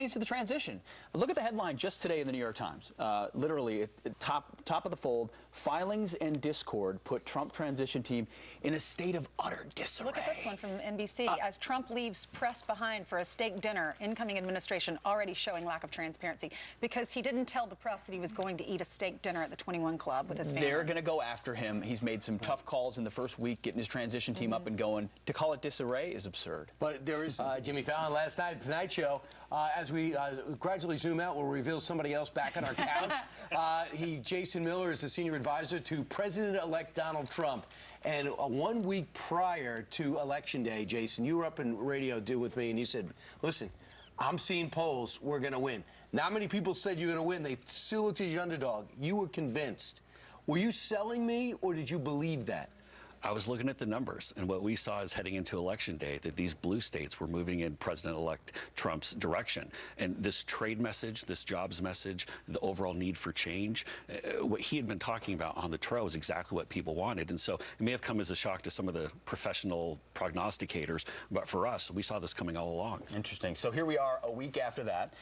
To the transition. Look at the headline just today in the New York Times. Literally, top of the fold, filings and discord put Trump transition team in a state of utter disarray. Look at this one from NBC. As Trump leaves press behind for a steak dinner, incoming administration already showing lack of transparency because he didn't tell the press that he was going to eat a steak dinner at the 21 Club with his family. They're going to go after him. He's made some tough calls in the first week, getting his transition team up and going. To call it disarray is absurd. But there is Jimmy Fallon last night, The Tonight Show. As we gradually zoom out, we'll reveal somebody else back on our couch. Jason Miller is the senior advisor to President-elect Donald Trump. And 1 week prior to Election Day, Jason, you were up in Radio Do with me, and you said, listen, I'm seeing polls, we're going to win. Not many people said you're going to win. They still looked at you underdog. You were convinced. Were you selling me, or did you believe that? I was looking at the numbers, and what we saw is heading into Election Day that these blue states were moving in President-elect Trump's direction. And this trade message, this jobs message, the overall need for change, what he had been talking about on the trail was exactly what people wanted. And so it may have come as a shock to some of the professional prognosticators, but for us, we saw this coming all along. Interesting. So here we are a week after that,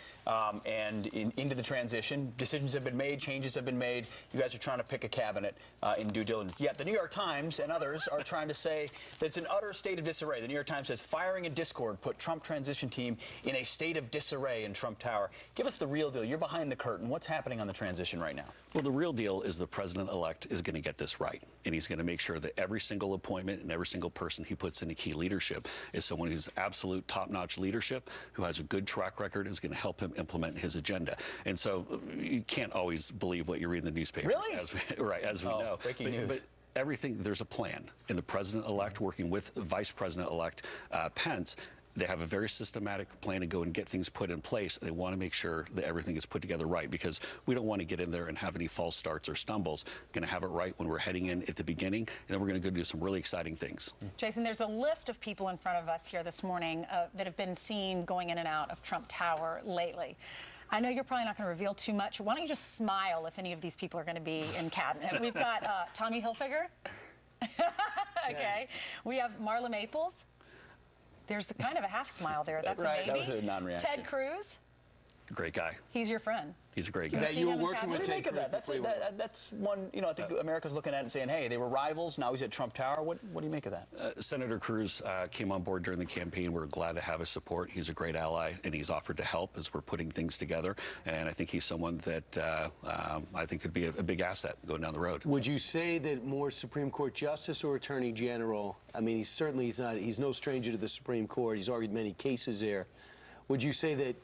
and into the transition. Decisions have been made, changes have been made. You guys are trying to pick a cabinet in due diligence. Yet the New York Times and others are trying to say that it's an utter state of disarray. The New York Times says firing and discord put Trump transition team in a state of disarray in Trump Tower. Give us the real deal. You're behind the curtain. What's happening on the transition right now? Well, the real deal is the president-elect is going to get this right, and he's going to make sure that every single appointment and every single person he puts into key leadership is someone who's absolute top-notch leadership, who has a good track record, is going to help him implement his agenda. And so you can't always believe what you read in the newspapers. Really? As we know. Breaking news. But everything, there's a plan. And the president-elect working with Vice President-elect Pence, they have a very systematic plan to go and get things put in place. They want to make sure that everything is put together right, because we don't want to get in there and have any false starts or stumbles. Going to have it right when we're heading in at the beginning, and then we're going to go do some really exciting things. Jason, there's a list of people in front of us here this morning that have been seen going in and out of Trump Tower lately. I know you're probably not going to reveal too much. Why don't you just smile if any of these people are going to be in cabinet? We've got Tommy Hilfiger. Okay. We have Marla Maples. There's kind of a half smile there. That's right. a maybe. That was a non-reaction. Ted Cruz. Great guy. He's your friend. He's a great guy. That you were working with What do you Ted make of that? That's one, you know, I think America's looking at it and saying, hey, they were rivals. Now he's at Trump Tower. What do you make of that? Senator Cruz came on board during the campaign. We're glad to have his support. He's a great ally, and he's offered to help as we're putting things together. And I think he's someone that I think could be a big asset going down the road. Would you say that more Supreme Court Justice or Attorney General? I mean, he's no stranger to the Supreme Court. He's argued many cases there. Would you say that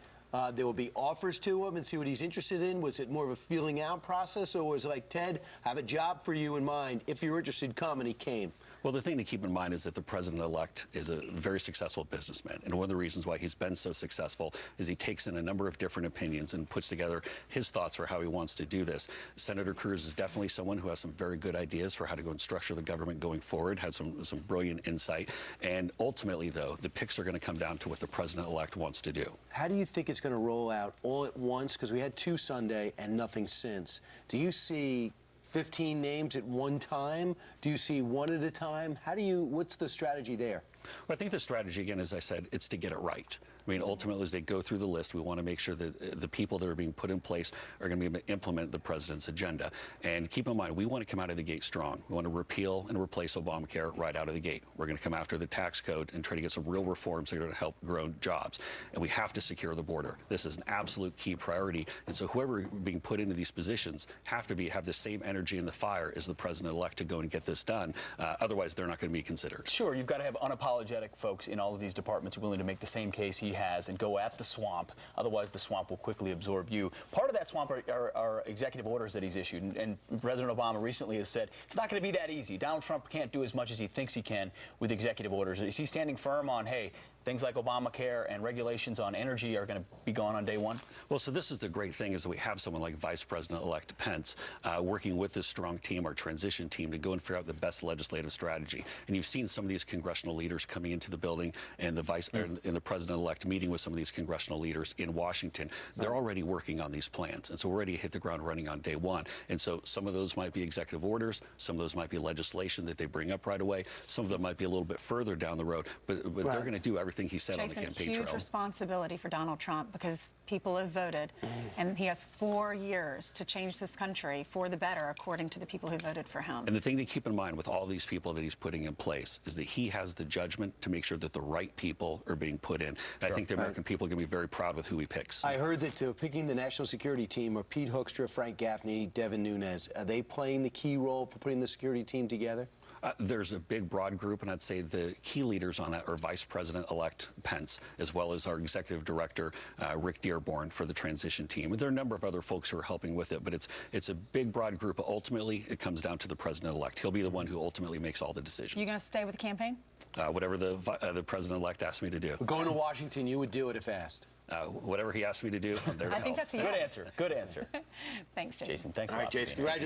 there will be offers to him and see what he's interested in? Was it more of a feeling out process, or was it like, Ted, I have a job for you in mind. If you're interested, come, and he came? Well, the thing to keep in mind is that the president-elect is a very successful businessman. And one of the reasons why he's been so successful is he takes in a number of different opinions and puts together his thoughts for how he wants to do this. Senator Cruz is definitely someone who has some very good ideas for how to go and structure the government going forward, has some brilliant insight. And ultimately, though, the picks are going to come down to what the president-elect wants to do. How do you think it's going to roll out all at once? Because we had 2 Sunday and nothing since. Do you see 15 names at one time? Do you see one at a time? What's the strategy there? Well, I think the strategy, again, as I said, it's to get it right. I mean, ultimately, as they go through the list, we want to make sure that the people that are being put in place are going to be able to implement the president's agenda. And keep in mind, we want to come out of the gate strong. We want to repeal and replace Obamacare right out of the gate. We're going to come after the tax code and try to get some real reforms that are going to help grow jobs. And we have to secure the border. This is an absolute key priority. And so whoever being put into these positions have the same energy and the fire as the president-elect to go and get this done. Otherwise, they're not going to be considered. Sure, you've got to have unapologetic folks in all of these departments willing to make the same case he has and go at the swamp. Otherwise, the swamp will quickly absorb you. Part of that swamp are executive orders that he's issued. And President Obama recently has said it's not going to be that easy. Donald Trump can't do as much as he thinks he can with executive orders. Is he standing firm on, hey, things like Obamacare and regulations on energy are going to be gone on day one? Well, so this is the great thing, is that we have someone like Vice President-elect Pence working with this strong team, our transition team, to go and figure out the best legislative strategy. And you've seen some of these congressional leaders coming into the building, and the president-elect meeting with some of these congressional leaders in Washington. They're already working on these plans, and so we're ready to hit the ground running on day one. And so some of those might be executive orders, some of those might be legislation that they bring up right away, some of them might be a little bit further down the road, but they're going to do everything everything he said on the Jason, campaign huge trail. responsibility for Donald Trump because people have voted, and he has 4 years to change this country for the better, according to the people who voted for him. And the thing to keep in mind with all these people that he's putting in place is that he has the judgment to make sure that the right people are being put in. And I think the American people are going to be very proud with who he picks. I heard that picking the national security team are Pete Hoekstra, Frank Gaffney, Devin Nunes. Are they playing the key role for putting the security team together? There's a big, broad group, and I'd say the key leaders on that are Vice President-elect Pence, as well as our Executive Director, Rick Dearborn, for the transition team. And there are a number of other folks who are helping with it, but it's a big, broad group. Ultimately, it comes down to the President-elect. He'll be the one who ultimately makes all the decisions. You going to stay with the campaign? Whatever the President-elect asks me to do. Going to Washington, you would do it if asked. Whatever he asks me to do, I'm there to I think help. that's a yes. Good answer. Good answer. Thanks, Jason. Jason, thanks a All lot. right, for Jason, being here. congratulations.